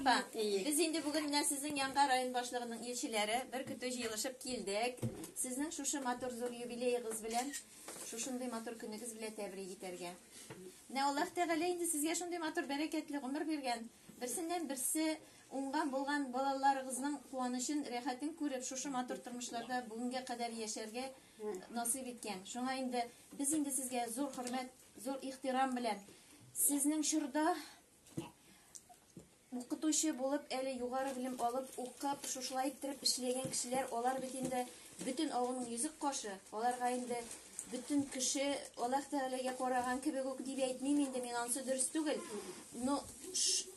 апа. Biz инде бүген менә сезнең Яңга район башлыгының илчеләре бер көтү җыелышып килдек. Сезнең шушы матур зур юбилейгыз белән, шушындый матур көнегез белән тәбрик итәргә. Менә Аллаһ Тәгалә инде сезгә шундый матур бәрәкәтле гомер биргән. Берсеннән берсе уңган булган балаларыгызның куанычын, рәхәтен күреп, шушы матур тормышларда бүгенгә кадәр яшәргә насыйп иткән. Шуңа инде без инде сезгә зур хөрмәт, зур ихтирам белән сезнең чорда укытучы булып, әле югары белем алып, укып, шушылай иттереп эшләгән кешеләр, алар бит инде бөтен авылның йөзек кашы. Аларга инде бөтен кеше Аллаһ Тәгаләгә караган кебек үк дип әйтмим инде, мин анысы дөрес түгел. Но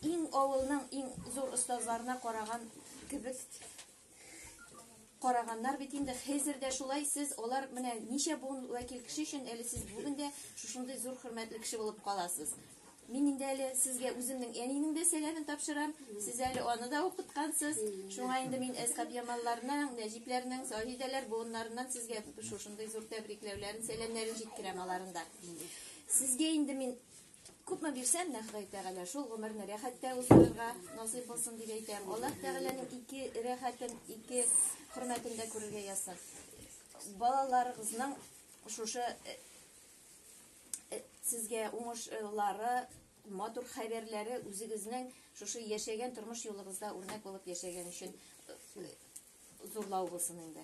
иң авылның иң зур остазларына караган кебек караганнар бит инде хәзер дә шулай. Сез алар менә ничә буын вәкил кеше өчен әле сез бүген дә шушындый зур хөрмәтле кеше булып каласыз. Мин инде әле сезгә үземнең әнинең дә сәламен тапшырам. Сез әле аны да укыткансыз. Шуңа инде мин Әскәп Ямалларның, Нәҗипләрнең, Саһидәләр буыннарыннан сезгә шушындый зур тәбрикләүләрен, сәламнәрен җиткерәм аларында. Сезгә инде мин күпме бирсәм, Нәхәй Тәгалә шул гомерне рәхәттә узарга насыйп булсын дип әйтәм. Аллаһ Тәгаләнең ике рәхәтен, ике хөрмәтен дә күрергә язсын. Балаларыгызның шушы сезгә уңышлары, матур хәбәрләре үзегезнең шушы яшәгән тормыш юлыгызда үрнәк булып яшәгән өчен зурлау булсын инде.